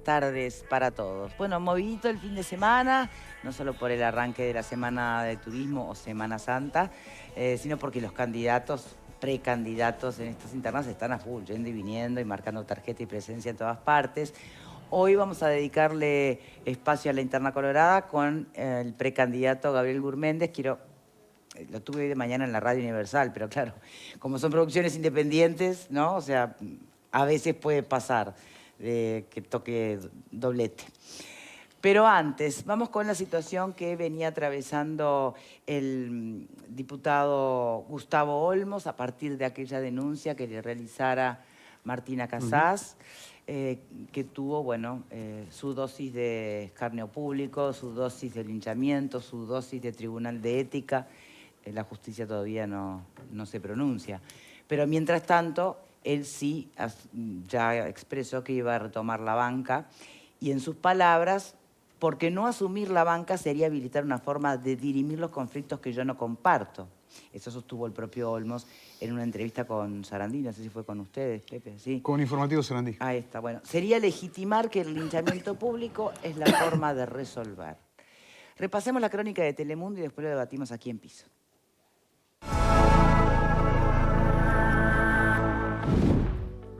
tardes para todos. Bueno, movidito el fin de semana, no solo por el arranque de la Semana de Turismo o Semana Santa, sino porque los candidatos, precandidatos en estas internas están a full, yendo y viniendo y marcando tarjeta y presencia en todas partes. Hoy vamos a dedicarle espacio a la interna colorada con el precandidato Gabriel Gurméndez. Lo tuve hoy de mañana en la Radio Universal, pero claro, como son producciones independientes, ¿no? O sea, a veces puede pasar que toque doblete. Pero antes, vamos con la situación que venía atravesando el diputado Gustavo Olmos a partir de aquella denuncia que le realizara Martina Casás, que tuvo, bueno, su dosis de escarnio público, su dosis de linchamiento, su dosis de tribunal de ética. La justicia todavía no se pronuncia. Pero mientras tanto, él sí ya expresó que iba a retomar la banca y en sus palabras, porque no asumir la banca sería habilitar una forma de dirimir los conflictos que yo no comparto. Eso sostuvo el propio Olmos en una entrevista con Sarandí, no sé si fue con ustedes, Pepe, ¿sí? Con Informativo Sarandí. Ahí está, bueno. Sería legitimar que el linchamiento público es la forma de resolver. Repasemos la crónica de Telemundo y después lo debatimos aquí en Piso.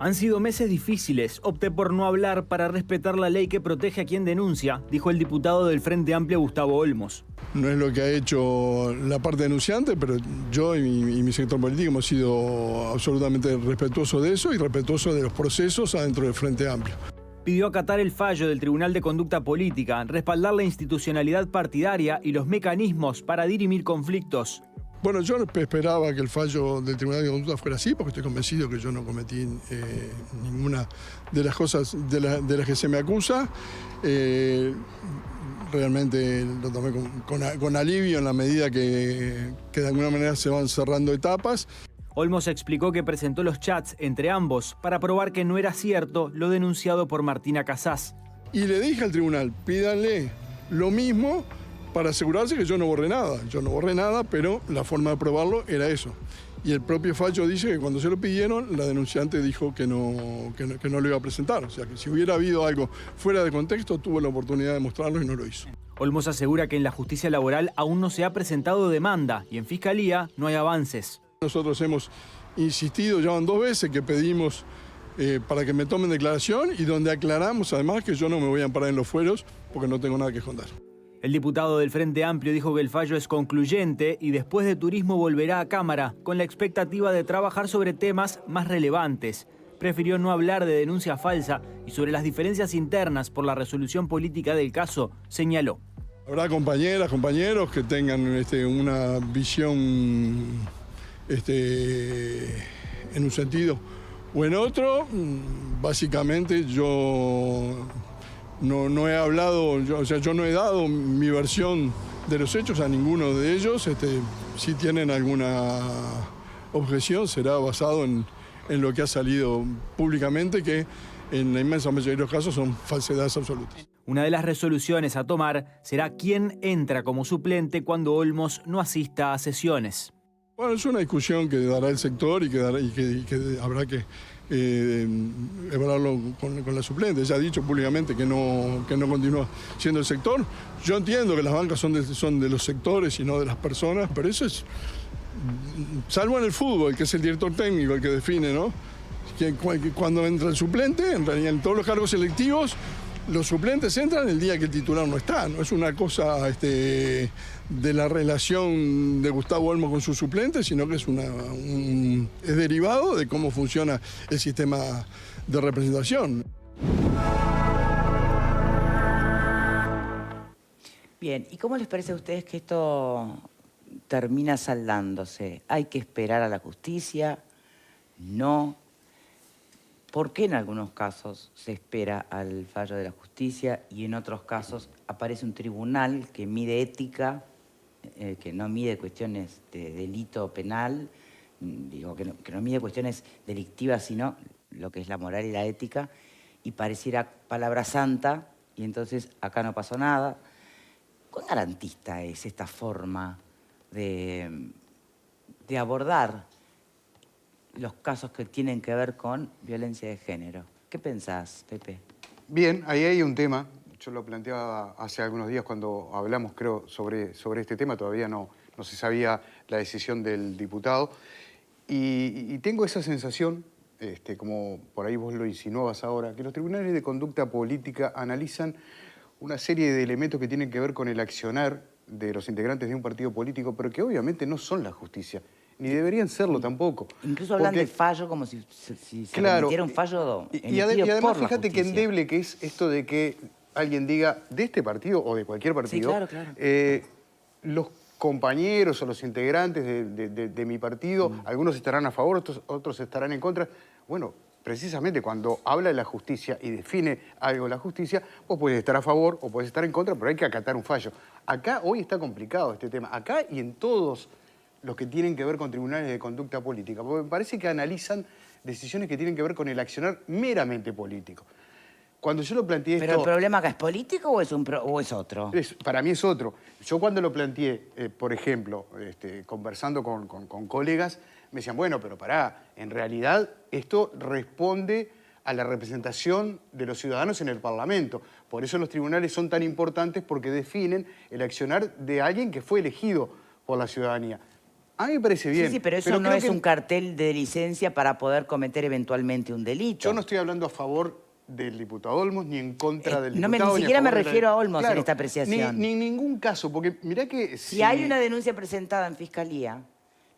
Han sido meses difíciles. Opté por no hablar para respetar la ley que protege a quien denuncia, dijo el diputado del Frente Amplio Gustavo Olmos. No es lo que ha hecho la parte denunciante, pero yo y mi sector político hemos sido absolutamente respetuosos de eso y respetuosos de los procesos adentro del Frente Amplio. Pidió acatar el fallo del Tribunal de Conducta Política, respaldar la institucionalidad partidaria y los mecanismos para dirimir conflictos. Bueno, yo esperaba que el fallo del Tribunal de Conducta fuera así, porque estoy convencido que yo no cometí ninguna de las cosas de las que se me acusa. Realmente lo tomé con alivio en la medida que de alguna manera se van cerrando etapas. Olmos explicó que presentó los chats entre ambos para probar que no era cierto lo denunciado por Martina Casás. Y le dije al tribunal, pídanle lo mismo para asegurarse que yo no borré nada. Yo no borré nada, pero la forma de probarlo era eso. Y el propio fallo dice que cuando se lo pidieron, la denunciante dijo que no lo iba a presentar. O sea, que si hubiera habido algo fuera de contexto, tuvo la oportunidad de mostrarlo y no lo hizo. Olmos asegura que en la justicia laboral aún no se ha presentado demanda y en Fiscalía no hay avances. Nosotros hemos insistido, ya van 2 veces que pedimos para que me tomen declaración y donde aclaramos además que yo no me voy a amparar en los fueros porque no tengo nada que esconder. El diputado del Frente Amplio dijo que el fallo es concluyente y después de turismo volverá a Cámara con la expectativa de trabajar sobre temas más relevantes. Prefirió no hablar de denuncia falsa y sobre las diferencias internas por la resolución política del caso, señaló. Habrá compañeras, compañeros que tengan una visión en un sentido o en otro. Básicamente yo no he hablado, yo no he dado mi versión de los hechos a ninguno de ellos. Si tienen alguna objeción será basado en lo que ha salido públicamente, que en la inmensa mayoría de los casos son falsedades absolutas. Una de las resoluciones a tomar será quién entra como suplente cuando Olmos no asista a sesiones. Bueno, es una discusión que dará el sector y que habrá que evaluarlo con la suplente. Ella ha dicho públicamente que no continúa siendo el sector. Yo entiendo que las bancas son de los sectores y no de las personas, pero eso es, salvo en el fútbol, que es el director técnico el que define, ¿no? Que cuando entra el suplente, en realidad en todos los cargos selectivos, los suplentes entran el día que el titular no está. No es una cosa de la relación de Gustavo Olmos con sus suplentes, sino que es derivado de cómo funciona el sistema de representación. Bien, ¿y cómo les parece a ustedes que esto termina saldándose? ¿Hay que esperar a la justicia? ¿No? ¿Por qué en algunos casos se espera al fallo de la justicia y en otros casos aparece un tribunal que mide ética, que no mide cuestiones de delito penal, digo, que no mide cuestiones delictivas, sino lo que es la moral y la ética, y pareciera palabra santa, y entonces acá no pasó nada? ¿Cuán garantista es esta forma de abordar los casos que tienen que ver con violencia de género? ¿Qué pensás, Pepe? Bien, ahí hay un tema. Yo lo planteaba hace algunos días cuando hablamos, creo, sobre este tema. Todavía no se sabía la decisión del diputado. Y tengo esa sensación, como por ahí vos lo insinuabas ahora, que los tribunales de conducta política analizan una serie de elementos que tienen que ver con el accionar de los integrantes de un partido político, pero que obviamente no son la justicia, ni deberían serlo tampoco. Incluso hablan de fallo como si se remitiera un fallo y además fíjate qué endeble que es esto de que alguien diga de este partido o de cualquier partido, sí, claro. Los compañeros o los integrantes de mi partido, algunos estarán a favor, otros estarán en contra. Bueno, precisamente cuando habla de la justicia y define algo la justicia, vos podés estar a favor o podés estar en contra, pero hay que acatar un fallo. Acá hoy está complicado este tema, acá y en todos los que tienen que ver con tribunales de conducta política, porque me parece que analizan decisiones que tienen que ver con el accionar meramente político. Cuando yo lo planteé ¿Pero el problema acá es político o es otro? Para mí es otro. Yo cuando lo planteé, por ejemplo, conversando con colegas, me decían, bueno, pero pará, en realidad esto responde a la representación de los ciudadanos en el Parlamento. Por eso los tribunales son tan importantes porque definen el accionar de alguien que fue elegido por la ciudadanía. A mí me parece bien. Sí, pero eso no es un cartel de licencia para poder cometer eventualmente un delito. Yo no estoy hablando a favor del diputado Olmos ni en contra del diputado. Ni siquiera me refiero a Olmos en esta apreciación. Ni en ningún caso, porque mirá que... Si hay una denuncia presentada en Fiscalía,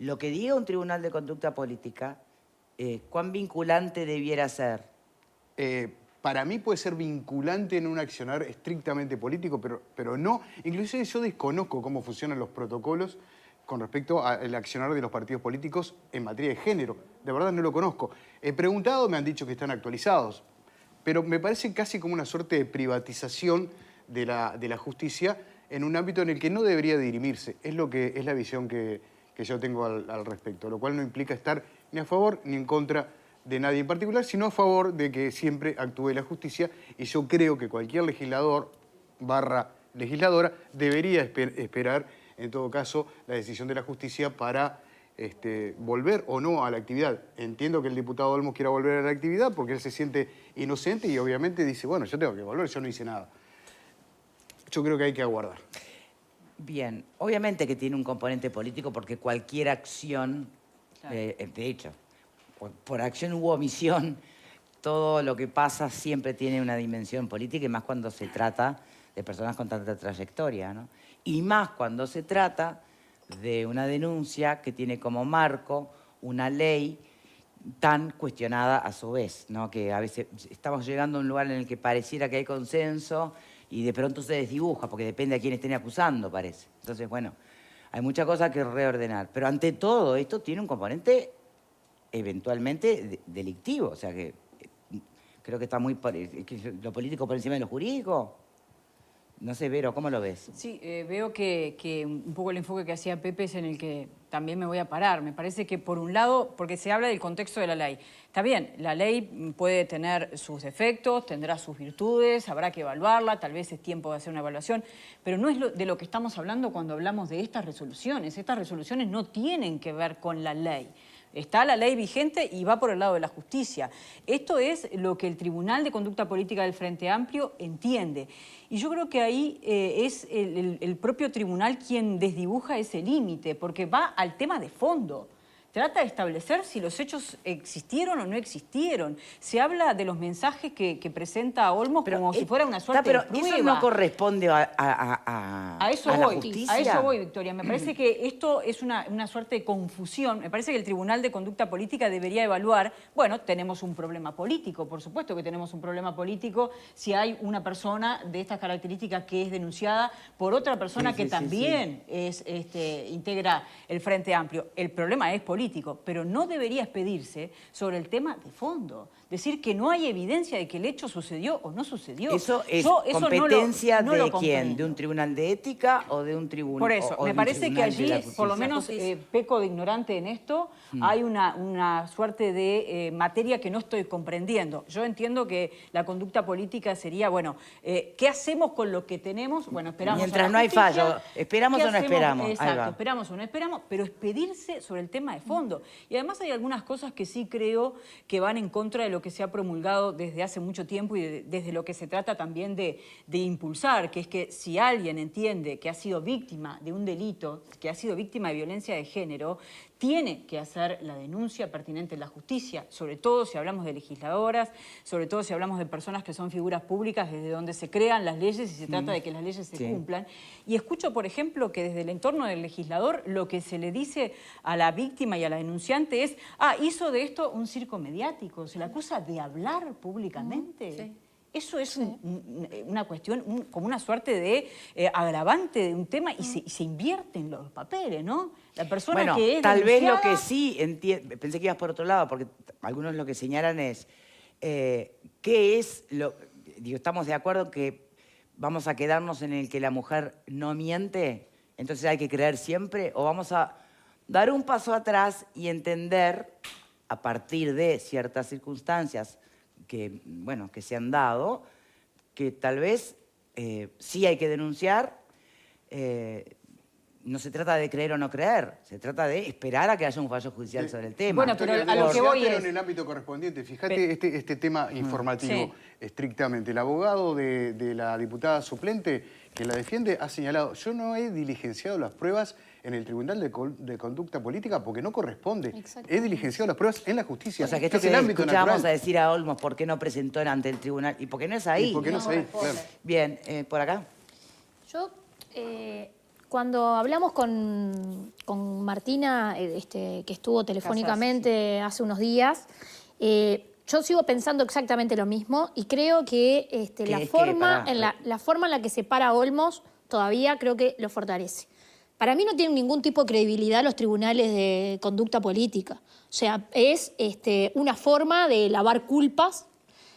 lo que diga un tribunal de conducta política, ¿cuán vinculante debiera ser? Para mí puede ser vinculante en un accionar estrictamente político, pero no. Inclusive yo desconozco cómo funcionan los protocolos con respecto al accionar de los partidos políticos en materia de género. De verdad no lo conozco. He preguntado, me han dicho que están actualizados. Pero me parece casi como una suerte de privatización de la justicia en un ámbito en el que no debería dirimirse. Es la visión que yo tengo al respecto, lo cual no implica estar ni a favor ni en contra de nadie en particular, sino a favor de que siempre actúe la justicia. Y yo creo que cualquier legislador / legisladora debería esperar, en todo caso, la decisión de la justicia para volver o no a la actividad. Entiendo que el diputado Olmos quiera volver a la actividad porque él se siente inocente y obviamente dice, bueno, yo tengo que volver, yo no hice nada. Yo creo que hay que aguardar. Bien, obviamente que tiene un componente político porque cualquier acción, claro. De hecho, por acción u omisión, todo lo que pasa siempre tiene una dimensión política y más cuando se trata de personas con tanta trayectoria, ¿no? Y más cuando se trata de una denuncia que tiene como marco una ley tan cuestionada a su vez, ¿no? Que a veces estamos llegando a un lugar en el que pareciera que hay consenso y de pronto se desdibuja, porque depende a quién estén acusando, parece. Entonces, bueno, hay muchas cosas que reordenar. Pero ante todo esto tiene un componente eventualmente delictivo. O sea que creo que está muy... lo político por encima de lo jurídico. No sé, Vero, ¿cómo lo ves? Sí, veo que un poco el enfoque que hacía Pepe es en el que también me voy a parar. Me parece que por un lado, porque se habla del contexto de la ley. Está bien, la ley puede tener sus defectos, tendrá sus virtudes, habrá que evaluarla, tal vez es tiempo de hacer una evaluación, pero no es de lo que estamos hablando cuando hablamos de estas resoluciones. Estas resoluciones no tienen que ver con la ley. Está la ley vigente y va por el lado de la justicia. Esto es lo que el Tribunal de Conducta Política del Frente Amplio entiende. Y yo creo que ahí es el propio tribunal quien desdibuja ese límite, porque va al tema de fondo. Trata de establecer si los hechos existieron o no existieron. Se habla de los mensajes que presenta Olmos como si fuera una suerte de prueba. ¿Eso no corresponde a la justicia? A eso voy, Victoria. Me parece que esto es una suerte de confusión. Me parece que el Tribunal de Conducta Política debería evaluar, bueno, tenemos un problema político, por supuesto que tenemos un problema político si hay una persona de estas características que es denunciada por otra persona que también integra el Frente Amplio. El problema es político. Pero no debería expedirse sobre el tema de fondo. Decir que no hay evidencia de que el hecho sucedió o no sucedió. ¿Eso es competencia de quién? ¿De un tribunal de ética o de un tribunal? Por eso, me parece que allí, por lo menos peco de ignorante en esto, hay una suerte de materia que no estoy comprendiendo. Yo entiendo que la conducta política sería, bueno, ¿qué hacemos con lo que tenemos? Bueno, esperamos. Mientras no hay fallo, ¿esperamos o no esperamos? Exacto, esperamos o no esperamos, pero expedirse sobre el tema de fondo. fondo. Y además hay algunas cosas que sí creo que van en contra de lo que se ha promulgado desde hace mucho tiempo y desde lo que se trata también de impulsar, que es que si alguien entiende que ha sido víctima de un delito, que ha sido víctima de violencia de género, tiene que hacer la denuncia pertinente en la justicia, sobre todo si hablamos de legisladoras, sobre todo si hablamos de personas que son figuras públicas desde donde se crean las leyes y se trata de que las leyes se cumplan. Y escucho, por ejemplo, que desde el entorno del legislador lo que se le dice a la víctima y a la denunciante es hizo de esto un circo mediático, se la acusa de hablar públicamente. Sí. Eso es una cuestión, como una suerte de agravante de un tema y se invierte en los papeles, ¿no? La persona que es tal vez lo denunciada... que sí, pensé que ibas por otro lado, porque algunos lo que señalan es, ¿qué es lo...? Digo, estamos de acuerdo que vamos a quedarnos en el que la mujer no miente, entonces hay que creer siempre, o vamos a dar un paso atrás y entender, a partir de ciertas circunstancias que, bueno, que se han dado, que tal vez sí hay que denunciar. No se trata de creer o no creer, se trata de esperar a que haya un fallo judicial sobre el tema. Bueno, pero a lo que voy es... en el ámbito correspondiente, fíjate este tema informativo estrictamente. El abogado de la diputada suplente que la defiende ha señalado: yo no he diligenciado las pruebas en el Tribunal de Conducta Política porque no corresponde. He diligenciado las pruebas en la justicia. O sea, que esto que escuchábamos a decir a Olmos, ¿por qué no presentó ante el tribunal? ¿Y por qué no es ahí? ¿Y por qué no es ahí? Claro. Bien, por acá. Yo, cuando hablamos con Martina, que estuvo telefónicamente hace unos días, yo sigo pensando exactamente lo mismo y creo que la forma en la que se para Olmos todavía creo que lo fortalece. Para mí no tienen ningún tipo de credibilidad los tribunales de conducta política. O sea, es una forma de lavar culpas.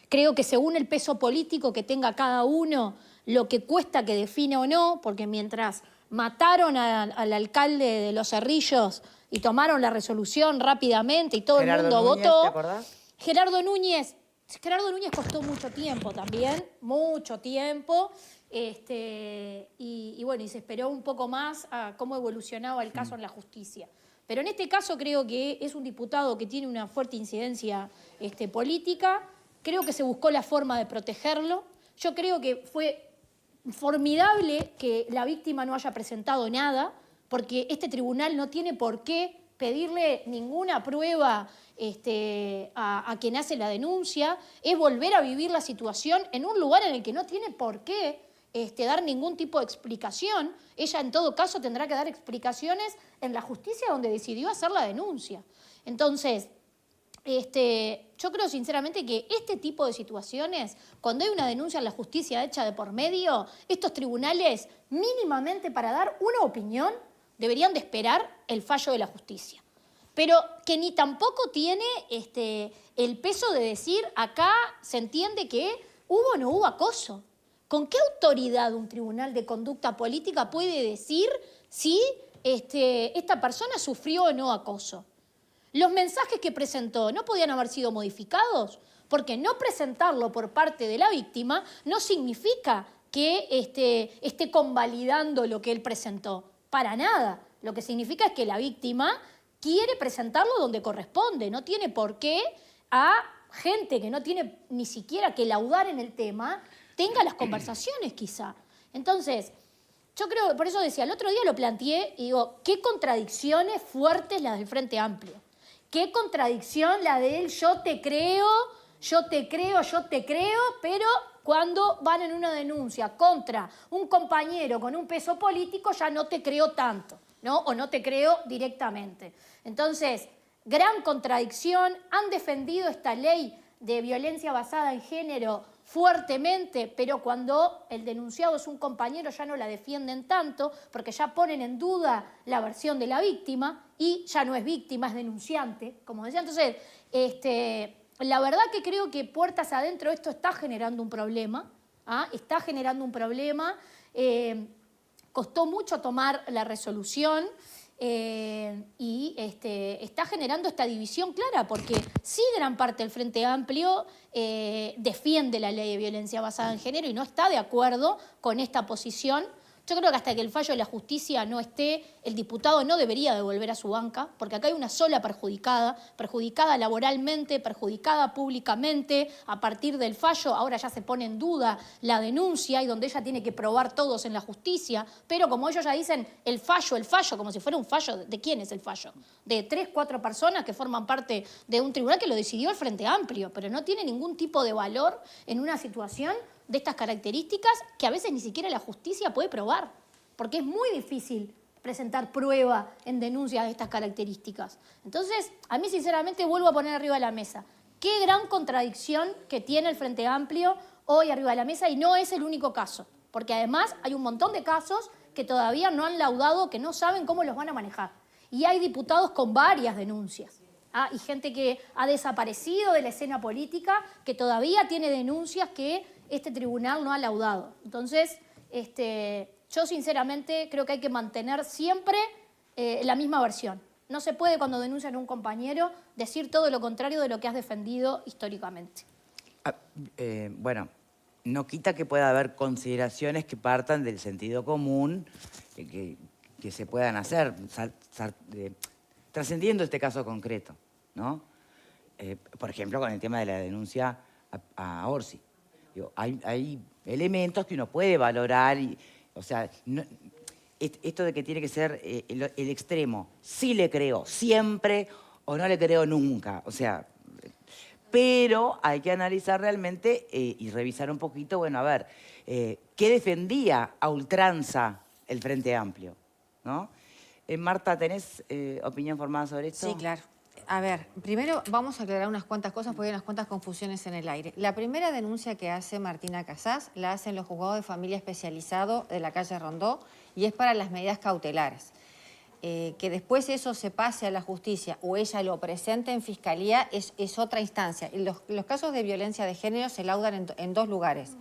Creo que según el peso político que tenga cada uno, lo que cuesta que defina o no, porque mientras mataron al alcalde de Los Cerrillos y tomaron la resolución rápidamente y todo el mundo votó... ¿Te acordás? Gerardo Núñez costó mucho tiempo también, mucho tiempo. Y bueno, y se esperó un poco más a cómo evolucionaba el caso en la justicia. Pero en este caso creo que es un diputado que tiene una fuerte incidencia política. Creo que se buscó la forma de protegerlo. Yo creo que fue formidable que la víctima no haya presentado nada, porque este tribunal no tiene por qué pedirle ninguna prueba a quien hace la denuncia. Es volver a vivir la situación en un lugar en el que no tiene por qué dar ningún tipo de explicación. Ella en todo caso tendrá que dar explicaciones en la justicia donde decidió hacer la denuncia. Entonces, yo creo sinceramente que este tipo de situaciones, cuando hay una denuncia en la justicia hecha de por medio, estos tribunales mínimamente para dar una opinión deberían de esperar el fallo de la justicia. Pero que ni tampoco tiene el peso de decir acá se entiende que hubo o no hubo acoso. ¿Con qué autoridad un tribunal de conducta política puede decir si esta persona sufrió o no acoso? ¿Los mensajes que presentó no podían haber sido modificados? Porque no presentarlo por parte de la víctima no significa que esté convalidando lo que él presentó. Para nada. Lo que significa es que la víctima quiere presentarlo donde corresponde. No tiene por qué a gente que no tiene ni siquiera que laudar en el tema tenga las conversaciones quizá. Entonces, yo creo, por eso decía, el otro día lo planteé y digo, qué contradicciones fuertes las del Frente Amplio. Qué contradicción la de él, yo te creo, pero cuando van en una denuncia contra un compañero con un peso político ya no te creo tanto, ¿no? O no te creo directamente. Entonces, gran contradicción, han defendido esta ley de violencia basada en género fuertemente, pero cuando el denunciado es un compañero ya no la defienden tanto, porque ya ponen en duda la versión de la víctima y ya no es víctima, es denunciante, como decía. Entonces, la verdad que creo que puertas adentro esto está generando un problema, está generando un problema. Costó mucho tomar la resolución y está generando esta división clara, porque sí gran parte del Frente Amplio defiende la ley de violencia basada en género y no está de acuerdo con esta posición. Yo creo que hasta que el fallo de la justicia no esté, el diputado no debería devolver a su banca, porque acá hay una sola perjudicada laboralmente, perjudicada públicamente, a partir del fallo. Ahora ya se pone en duda la denuncia y donde ella tiene que probar todos en la justicia, pero como ellos ya dicen, el fallo, como si fuera un fallo, ¿de quién es el fallo? De 3, 4 personas que forman parte de un tribunal que lo decidió el Frente Amplio, pero no tiene ningún tipo de valor en una situación de estas características que a veces ni siquiera la justicia puede probar, porque es muy difícil presentar prueba en denuncias de estas características. Entonces, a mí sinceramente vuelvo a poner arriba de la mesa. Qué gran contradicción que tiene el Frente Amplio hoy arriba de la mesa, y no es el único caso, porque además hay un montón de casos que todavía no han laudado, que no saben cómo los van a manejar. Y hay diputados con varias denuncias. Y gente que ha desaparecido de la escena política, que todavía tiene denuncias que este tribunal no ha laudado. Entonces, yo sinceramente creo que hay que mantener siempre la misma versión. No se puede, cuando denuncian a un compañero, decir todo lo contrario de lo que has defendido históricamente. Bueno, no quita que pueda haber consideraciones que partan del sentido común, que se puedan hacer, trascendiendo este caso concreto, ¿no? Por ejemplo, con el tema de la denuncia a Orsi. Digo, hay elementos que uno puede valorar, o sea, no, esto de que tiene que ser el extremo, sí le creo siempre o no le creo nunca, o sea, pero hay que analizar realmente y revisar un poquito, bueno, a ver, ¿qué defendía a ultranza el Frente Amplio? ¿No? Marta, ¿tenés opinión formada sobre esto? Sí, claro. A ver, primero vamos a aclarar unas cuantas cosas porque hay unas cuantas confusiones en el aire. La primera denuncia que hace Martina Casás la hacen los juzgados de familia especializado de la calle Rondó y es para las medidas cautelares. Que después eso se pase a la justicia o ella lo presente en fiscalía es otra instancia. Los casos de violencia de género se laudan en 2 lugares,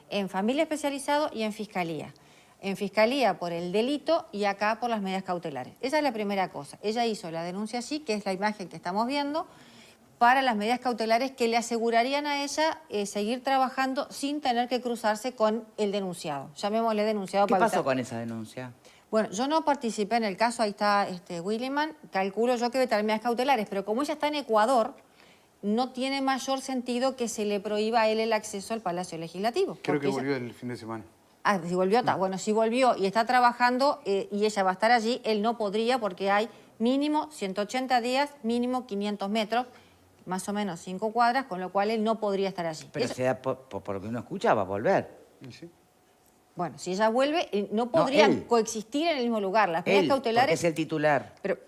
en familia especializado y en fiscalía. En fiscalía por el delito y acá por las medidas cautelares. Esa es la primera cosa. Ella hizo la denuncia allí, que es la imagen que estamos viendo, para las medidas cautelares que le asegurarían a ella seguir trabajando sin tener que cruzarse con el denunciado. Llamémosle denunciado. ¿Qué pasó con esa denuncia? Bueno, yo no participé en el caso, ahí está Williman, calculo yo que debe tener medidas cautelares, pero como ella está en Ecuador, no tiene mayor sentido que se le prohíba a él el acceso al Palacio Legislativo. Creo que volvió el fin de semana. Si volvió, está. Bueno, si volvió y está trabajando y ella va a estar allí, él no podría porque hay mínimo 180 días, mínimo 500 metros, más o menos 5 cuadras, con lo cual él no podría estar allí. Pero se da por lo que uno escucha, va a volver. ¿Sí? Bueno, si ella vuelve, no podrían coexistir en el mismo lugar. Las medidas cautelares... porque es el titular. Pero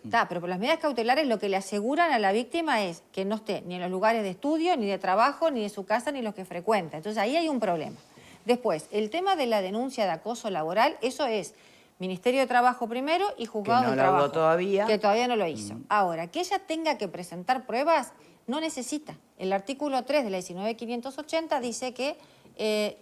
por las medidas cautelares lo que le aseguran a la víctima es que no esté ni en los lugares de estudio, ni de trabajo, ni de su casa, ni los que frecuenta. Entonces ahí hay un problema. Después, el tema de la denuncia de acoso laboral, eso es Ministerio de Trabajo primero y Juzgado de Trabajo. Todavía. Que todavía no lo hizo. Ahora, que ella tenga que presentar pruebas, no necesita. El artículo 3 de la 19.580 dice que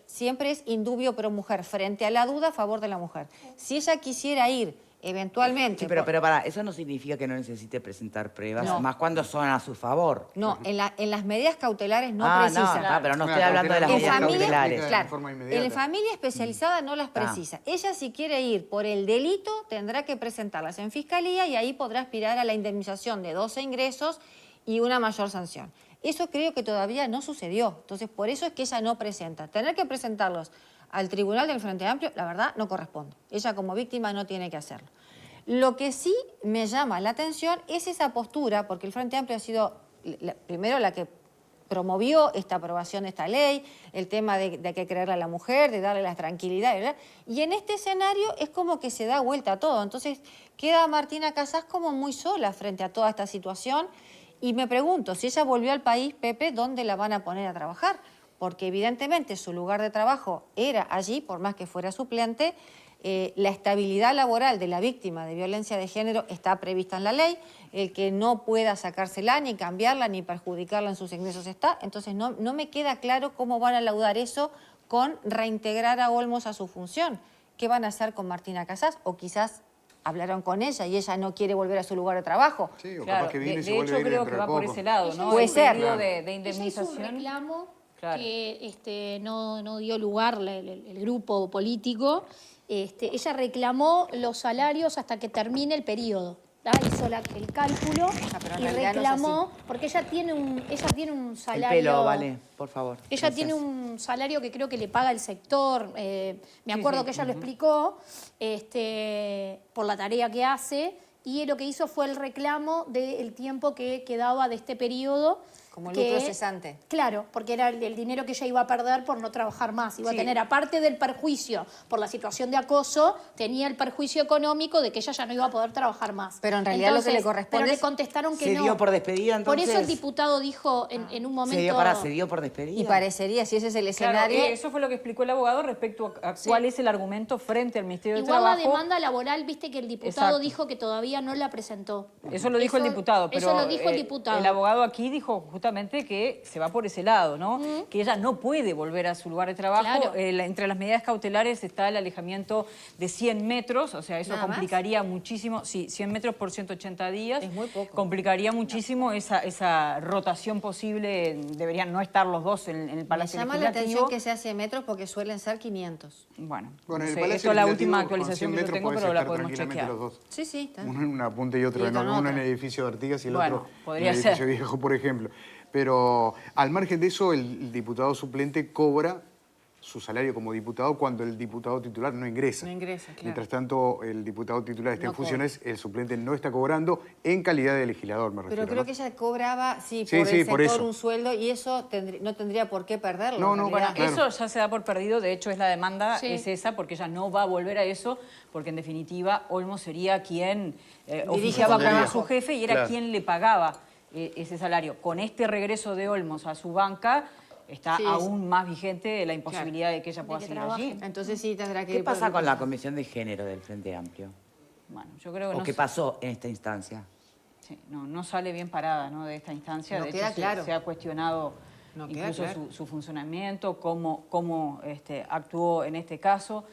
siempre es indubio pro mujer, frente a la duda a favor de la mujer. Si ella quisiera ir eventualmente... Sí, pero para, eso no significa que no necesite presentar pruebas, más cuando son a su favor. No, en las medidas cautelares no precisa. No, pero no estoy hablando de las medidas cautelares. Claro, en familia especializada no las precisa. Ella, si quiere ir por el delito, tendrá que presentarlas en fiscalía y ahí podrá aspirar a la indemnización de 12 ingresos y una mayor sanción. Eso creo que todavía no sucedió. Entonces, por eso es que ella no presenta. Tener que presentarlos al Tribunal del Frente Amplio, la verdad, no corresponde. Ella como víctima no tiene que hacerlo. Lo que sí me llama la atención es esa postura, porque el Frente Amplio ha sido primero la que promovió esta aprobación de esta ley, el tema de que creerle a la mujer, de darle la tranquilidad, ¿verdad? Y en este escenario es como que se da vuelta a todo. Entonces queda Martina Casás como muy sola frente a toda esta situación y me pregunto, si ella volvió al país, Pepe, ¿dónde la van a poner a trabajar? Porque evidentemente su lugar de trabajo era allí, por más que fuera suplente. La estabilidad laboral de la víctima de violencia de género está prevista en la ley, el que no pueda sacársela, ni cambiarla, ni perjudicarla en sus ingresos está. Entonces no me queda claro cómo van a laudar eso con reintegrar a Olmos a su función. ¿Qué van a hacer con Martina Casás? O quizás hablaron con ella y ella no quiere volver a su lugar de trabajo. Sí, o capaz que viene y se vuelve de hecho, creo que va por ese lado, ¿no? Puede ser. De indemnización. Es un reclamo Claro. que no dio lugar el grupo político, ella reclamó los salarios hasta que termine el periodo. Hizo el cálculo pero en y realidad no es reclamó, porque ella tiene un salario... El pelo, vale, por favor. Ella Gracias. tiene un salario que creo que le paga el sector. Me acuerdo que ella lo explicó por la tarea que hace. Y lo que hizo fue el reclamo del tiempo que quedaba de este periodo. Como lucro cesante. Claro, porque era el dinero que ella iba a perder por no trabajar más. Iba a tener, aparte del perjuicio por la situación de acoso, tenía el perjuicio económico de que ella ya no iba a poder trabajar más. Pero en realidad lo que le corresponde Pero le es... contestaron que ¿Se no. dio por despedida, entonces? Por eso el diputado dijo en un momento... ¿Se dio por despedida? Y parecería, si ese es el Claro, escenario... eso fue lo que explicó el abogado respecto a cuál es el argumento frente al Ministerio Igual de la Trabajo. demanda laboral, viste que el diputado dijo que todavía no la presentó. Eso lo dijo el diputado, pero eso lo dijo el diputado. el abogado aquí dijo justamente que se va por ese lado, ¿no? Que ella no puede volver a su lugar de trabajo. Claro. Entre las medidas cautelares está el alejamiento de 100 metros, o sea, eso ¿Nada complicaría muchísimo, sí, 100 metros por 180 días. Es muy poco. Complicaría muchísimo esa rotación posible, deberían no estar los dos en el Me Palacio llama la Legislativo. atención que sea 100 metros porque suelen ser 500. Bueno, Bueno, no en el sé, Palacio esto es la Legislativo, última con actualización 100 que yo metros tengo, podés pero la estar podemos tranquilamente chequear. los dos. Sí, sí. Está. Uno en una punta y otro Y en otro en uno en otra. el edificio de Artigas y el Bueno, otro en podría el edificio ser. viejo, por ejemplo. Pero al margen de eso, el diputado suplente cobra su salario como diputado cuando el diputado titular no ingresa. No ingresa, claro. Mientras tanto, el diputado titular está No en funciones, el suplente no está cobrando en calidad de legislador, me refiero. Pero creo ¿no? que ella cobraba, Sí, por el sí, por sector eso. un sueldo y eso no tendría por qué perderlo. No, en no, realidad. Bueno, Claro. eso ya se da por perdido, de hecho es la demanda, Sí. es esa, porque ella no va a volver a eso, porque en definitiva Olmos sería quien oficiaba ese como trabajo. su jefe y era Claro. quien le pagaba ese salario. Con este regreso de Olmos a su banca, está Sí, aún más vigente la imposibilidad de que ella pueda que seguir trabaje. allí. Entonces sí tendrá que ¿Qué ir por pasa el- con la Comisión de Género del Frente Amplio? Bueno, yo creo que ¿O no, qué pasó en esta instancia? sí, no sale bien parada, ¿no?, de esta instancia. No de queda hecho, claro. se ha cuestionado No queda incluso claro. su funcionamiento, cómo actuó en este caso.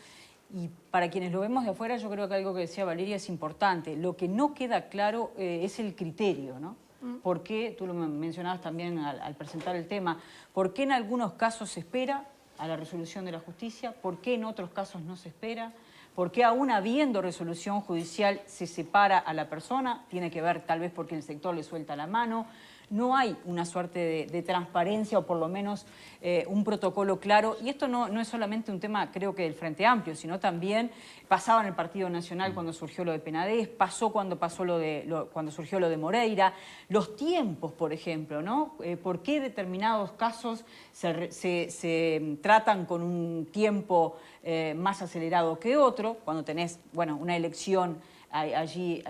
Y para quienes lo vemos de afuera, yo creo que algo que decía Valeria es importante. Lo que no queda claro es el criterio, ¿no? ¿Por qué? Tú lo mencionabas también al presentar el tema. ¿Por qué en algunos casos se espera a la resolución de la justicia? ¿Por qué en otros casos no se espera? ¿Por qué aún habiendo resolución judicial se separa a la persona? Tiene que ver tal vez porque el sector le suelta la mano. No hay una suerte de transparencia o por lo menos un protocolo claro. Y esto no es solamente un tema, creo que del Frente Amplio, sino también pasaba en el Partido Nacional cuando surgió lo de Penades, pasó cuando surgió lo de Moreira. Los tiempos, por ejemplo, ¿no? ¿Por qué determinados casos se tratan con un tiempo más acelerado que otro? Cuando tenés, bueno, una elección allí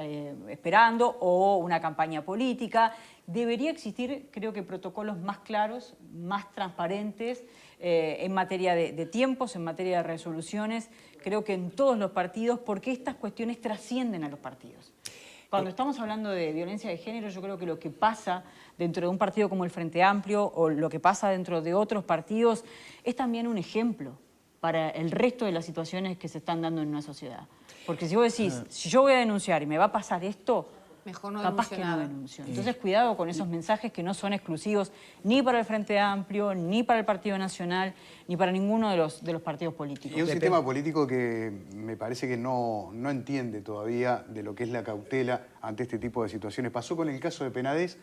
esperando o una campaña política. Debería existir, creo que, protocolos más claros, más transparentes en materia de tiempos, en materia de resoluciones, creo que en todos los partidos, porque estas cuestiones trascienden a los partidos. Cuando estamos hablando de violencia de género, yo creo que lo que pasa dentro de un partido como el Frente Amplio o lo que pasa dentro de otros partidos es también un ejemplo para el resto de las situaciones que se están dando en una sociedad. Porque si vos decís, si yo voy a denunciar y me va a pasar esto, Mejor no capaz denuncio que no nada. denuncio. Entonces, cuidado con esos mensajes que no son exclusivos ni para el Frente Amplio, ni para el Partido Nacional, ni para ninguno de los partidos políticos. Y un sistema político que me parece que no entiende todavía de lo que es la cautela ante este tipo de situaciones. Pasó con el caso de Penades,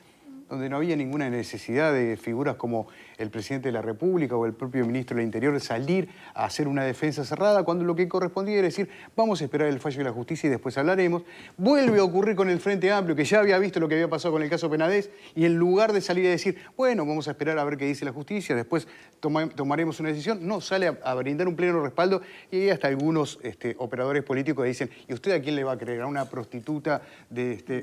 donde no había ninguna necesidad de figuras como el presidente de la República o el propio ministro del Interior salir a hacer una defensa cerrada, cuando lo que correspondía era decir, vamos a esperar el fallo de la justicia y después hablaremos. Vuelve a ocurrir con el Frente Amplio, que ya había visto lo que había pasado con el caso Penades, y en lugar de salir a decir, bueno, vamos a esperar a ver qué dice la justicia, después tomaremos una decisión, no, sale a brindar un pleno respaldo, y hay hasta algunos operadores políticos que dicen, ¿y usted a quién le va a creer? ¿A una prostituta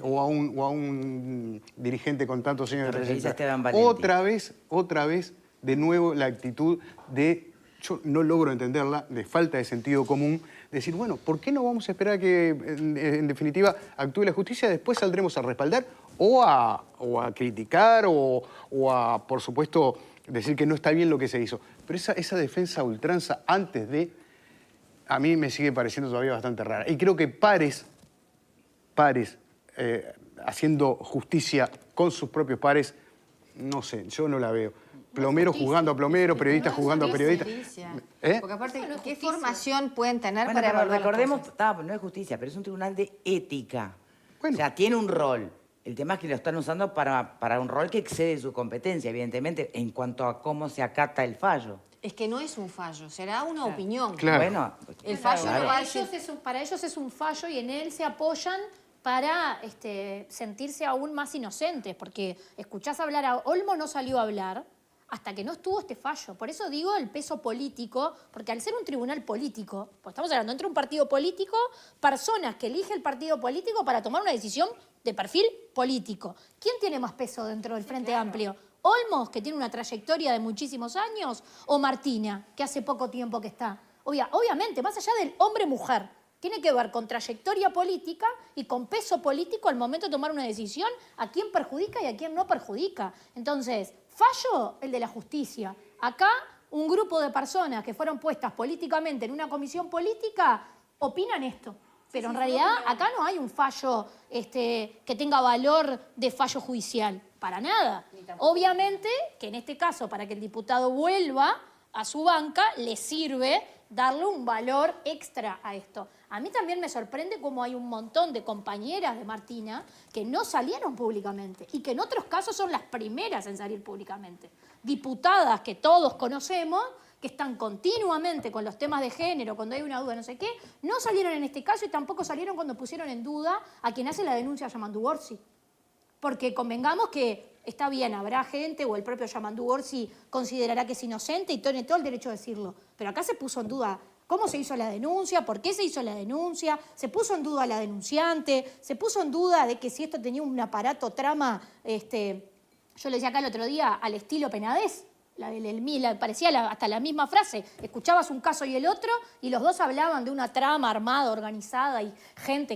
o a un dirigente con tantos años de Lo que dice trayectoria? Esteban Valenti. Otra vez, de nuevo, la actitud de, yo no logro entenderla, de falta de sentido común, decir, bueno, ¿por qué no vamos a esperar a que, en definitiva, actúe la justicia? Después saldremos a respaldar o a criticar o a, por supuesto, decir que no está bien lo que se hizo. Pero esa defensa a ultranza antes de, a mí me sigue pareciendo todavía bastante rara. Y creo que pares, haciendo justicia con sus propios pares, no sé, yo no la veo. plomeros jugando a plomeros, periodistas jugando a periodistas. Porque aparte, ¿qué formación pueden tener Bueno, para pero evaluar las recordemos, cosas? no es justicia, pero es un tribunal de ética. Bueno. O sea, tiene un rol. El tema es que lo están usando para un rol que excede su competencia, evidentemente, en cuanto a cómo se acata el fallo. Es que no es un fallo, será una opinión. Claro. Bueno, El fallo claro. no va a Para ellos es un fallo y en él se apoyan para sentirse aún más inocentes, porque escuchás hablar a Olmo, no salió a hablar hasta que no estuvo este fallo. Por eso digo el peso político, porque al ser un tribunal político, pues estamos hablando entre un partido político, personas que elige el partido político para tomar una decisión de perfil político. ¿Quién tiene más peso dentro del Frente Amplio? ¿Olmos, que tiene una trayectoria de muchísimos años, o Martina, que hace poco tiempo que está? Obviamente, más allá del hombre-mujer, tiene que ver con trayectoria política y con peso político al momento de tomar una decisión, a quién perjudica y a quién no perjudica. Entonces, fallo el de la justicia. Acá, un grupo de personas que fueron puestas políticamente en una comisión política opinan esto. Pero en realidad acá no hay un fallo que tenga valor de fallo judicial, para nada. Obviamente que en este caso, para que el diputado vuelva a su banca, le sirve darle un valor extra a esto. A mí también me sorprende cómo hay un montón de compañeras de Martina que no salieron públicamente y que en otros casos son las primeras en salir públicamente. Diputadas que todos conocemos, que están continuamente con los temas de género, cuando hay una duda, no sé qué, no salieron en este caso y tampoco salieron cuando pusieron en duda a quien hace la denuncia, Yamandu Orsi. Porque convengamos que está bien, habrá gente o el propio Yamandu Orsi considerará que es inocente y tiene todo el derecho a decirlo. Pero acá se puso en duda cómo se hizo la denuncia, por qué se hizo la denuncia, se puso en duda a la denunciante, se puso en duda de que si esto tenía un aparato trama, yo le decía acá el otro día, al estilo Penades. Parecía hasta la misma frase. Escuchabas un caso y el otro y los dos hablaban de una trama armada, organizada y gente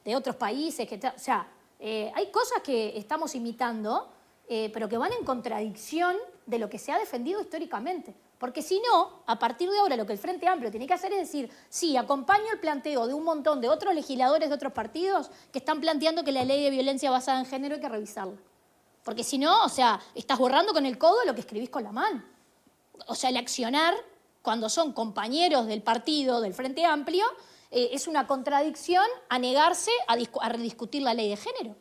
de otros países. O sea, hay cosas que estamos imitando, pero que van en contradicción de lo que se ha defendido históricamente. Porque si no, a partir de ahora lo que el Frente Amplio tiene que hacer es decir, sí, acompaño el planteo de un montón de otros legisladores de otros partidos que están planteando que la ley de violencia basada en género hay que revisarla. Porque si no, o sea, estás borrando con el codo lo que escribís con la mano. O sea, el accionar, cuando son compañeros del partido, del Frente Amplio, es una contradicción a negarse a rediscutir la ley de género,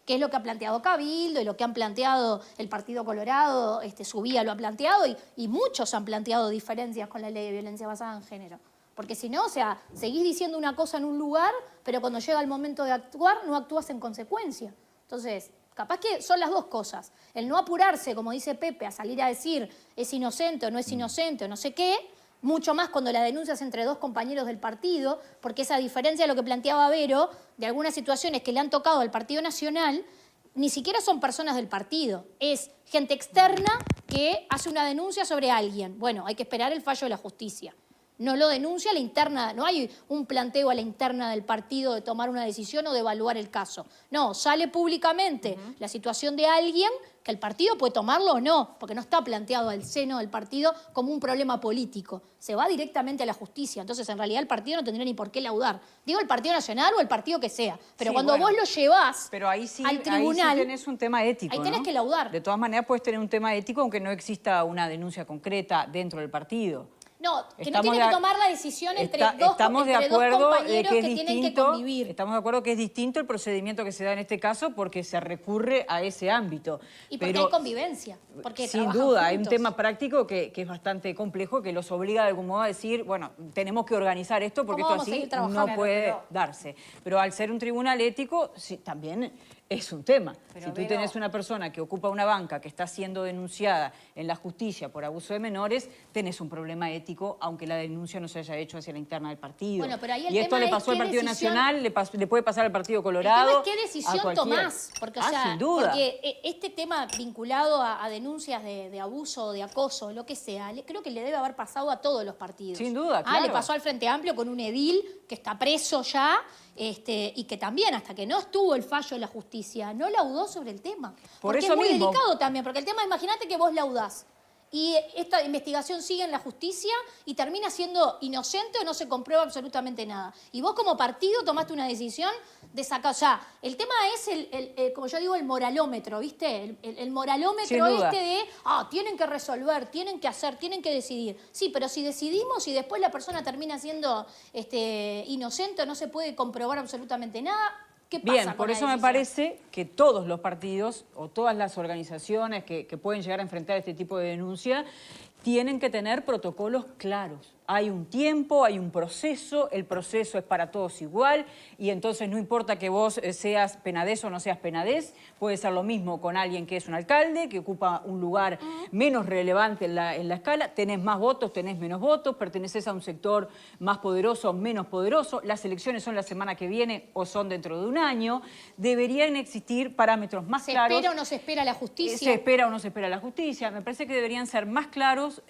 que es lo que ha planteado Cabildo y lo que han planteado el Partido Colorado, Subía lo ha planteado, y muchos han planteado diferencias con la ley de violencia basada en género. Porque si no, o sea, seguís diciendo una cosa en un lugar, pero cuando llega el momento de actuar, no actúas en consecuencia. Entonces, capaz que son las dos cosas. El no apurarse, como dice Pepe, a salir a decir es inocente o no es inocente o no sé qué, mucho más cuando la denuncia es entre dos compañeros del partido, porque esa diferencia de lo que planteaba Vero, de algunas situaciones que le han tocado al Partido Nacional, ni siquiera son personas del partido, es gente externa que hace una denuncia sobre alguien. Bueno, hay que esperar el fallo de la justicia. No lo denuncia la interna, no hay un planteo a la interna del partido de tomar una decisión o de evaluar el caso. No, sale públicamente la situación de alguien que el partido puede tomarlo o no, porque no está planteado al seno del partido como un problema político. Se va directamente a la justicia. Entonces, en realidad, el partido no tendría ni por qué laudar. Digo el Partido Nacional o el partido que sea. Pero Sí, cuando bueno, vos lo llevás pero ahí sí, al tribunal, ahí sí tenés un tema ético, ahí tenés ¿no? que laudar. De todas maneras, puedes tener un tema ético aunque no exista una denuncia concreta dentro del partido. No, que Estamos no tiene de que tomar la decisión entre dos estamos de entre dos acuerdo de compañeros que es que tienen que distinto, convivir. estamos de acuerdo que es distinto el procedimiento que se da en este caso porque se recurre a ese ámbito. Y porque hay convivencia. Porque sin trabajan duda, hay un juntos. tema práctico que es bastante complejo, que los obliga de algún modo a decir, bueno, tenemos que organizar esto porque ¿Cómo esto vamos a así seguir trabajando? no puede Pero- darse. Pero al ser un tribunal ético, sí, también es un tema. Pero, Si tú Vero, tenés una persona que ocupa una banca que está siendo denunciada en la justicia por abuso de menores, tenés un problema ético, aunque la denuncia no se haya hecho hacia la interna del partido. Bueno, pero ahí el y esto tema le es pasó al qué Partido decisión- Nacional, le puede pasar al Partido El Colorado. tema es qué a decisión cualquiera. tomás. Porque, o sea, sin duda. porque este tema vinculado a denuncias de abuso, de acoso, lo que sea, creo que le debe haber pasado a todos los partidos. Sin duda, Le claro. pasó al Frente Amplio con un edil que está preso ya, y que también, hasta que no estuvo el fallo de la justicia, no laudó sobre el tema. Por Porque eso es muy mismo. delicado también, porque el tema, imagínate que vos laudás. y esta investigación sigue en la justicia y termina siendo inocente o no se comprueba absolutamente nada. Y vos como partido tomaste una decisión de sacar, o sea, el tema es, como yo digo, el moralómetro, ¿viste? El moralómetro de, tienen que resolver, tienen que hacer, tienen que decidir. Sí, pero si decidimos y después la persona termina siendo inocente o no se puede comprobar absolutamente nada, ¿qué pasa? Bien, por eso me parece que todos los partidos o todas las organizaciones que pueden llegar a enfrentar este tipo de denuncia tienen que tener protocolos claros. Hay un tiempo, hay un proceso, el proceso es para todos igual y entonces no importa que vos seas penadez o no seas penadez, puede ser lo mismo con alguien que es un alcalde, que ocupa un lugar menos relevante en la escala, tenés más votos, tenés menos votos, perteneces a un sector más poderoso o menos poderoso, las elecciones son la semana que viene o son dentro de un año, deberían existir parámetros más claros. ¿Se espera o no se espera la justicia? Se espera o no se espera la justicia, me parece que deberían ser más claros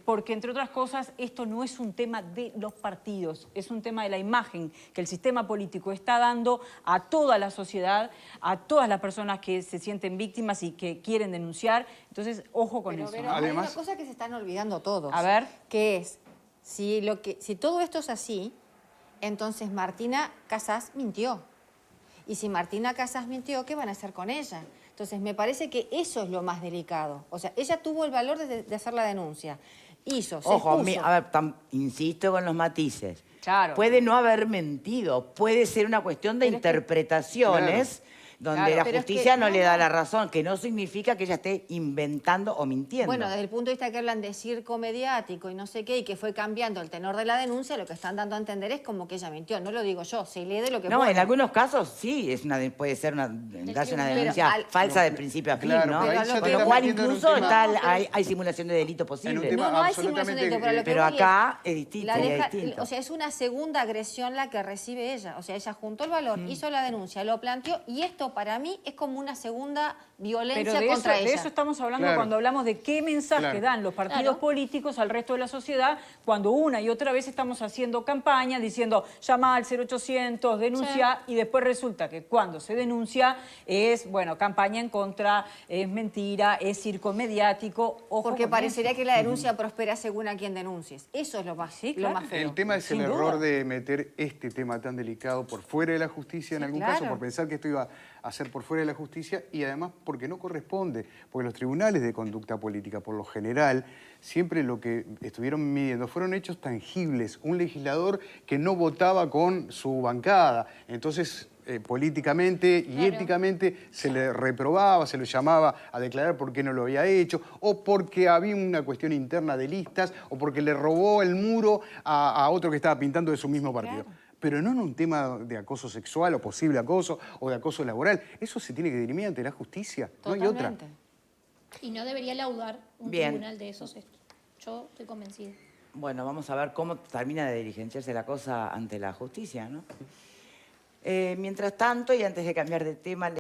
porque entre otras cosas esto no es un tema de los partidos, es un tema de la imagen que el sistema político está dando a toda la sociedad, a todas las personas que se sienten víctimas y que quieren denunciar. Entonces, ojo con eso. Pero hay una cosa que se están olvidando todos. A ver. Que es, si todo esto es así, entonces Martina Casas mintió. Y si Martina Casas mintió, ¿qué van a hacer con ella? Entonces, me parece que eso es lo más delicado. O sea, ella tuvo el valor de hacer la denuncia. Ojo, a ver, insisto con los matices. Claro. Puede no haber mentido, puede ser una cuestión de interpretaciones donde la justicia no le da la razón, que no significa que ella esté inventando o mintiendo. Bueno, desde el punto de vista que hablan de circo mediático y no sé qué, y que fue cambiando el tenor de la denuncia, lo que están dando a entender es como que ella mintió. No lo digo yo, se lee de lo que No, pone. en algunos casos sí, puede ser una denuncia falsa de principio a fin, ¿no? Con lo cual incluso hay simulación de delito posible. No hay simulación de delito, pero acá es distinto. O sea, es una segunda agresión la que recibe ella. O sea, ella juntó el valor, hizo la denuncia, lo planteó, y esto para mí es como una segunda violencia contra ella. De eso estamos hablando cuando hablamos de qué mensaje dan los partidos políticos al resto de la sociedad cuando una y otra vez estamos haciendo campaña diciendo llama al 0800, denuncia, y después resulta que cuando se denuncia es, bueno, campaña en contra, es mentira, es circo mediático. Ojo, porque parecería que la denuncia prospera según a quien denuncies. Eso es lo más, lo más feo. El tema es el error de meter este tema tan delicado por fuera de la justicia en algún caso, por pensar que esto iba a ser por fuera de la justicia y además porque no corresponde, porque los tribunales de conducta política, por lo general, siempre lo que estuvieron midiendo fueron hechos tangibles. Un legislador que no votaba con su bancada, entonces políticamente y éticamente se le reprobaba, se lo llamaba a declarar por qué no lo había hecho, o porque había una cuestión interna de listas, o porque le robó el muro a otro que estaba pintando de su mismo partido. Pero no en un tema de acoso sexual o posible acoso o de acoso laboral. Eso se tiene que dirimir ante la justicia, no hay otra. Y no debería laudar un tribunal de esos. Yo estoy convencida. Bueno, vamos a ver cómo termina de diligenciarse la cosa ante la justicia, ¿no? Mientras tanto, y antes de cambiar de tema...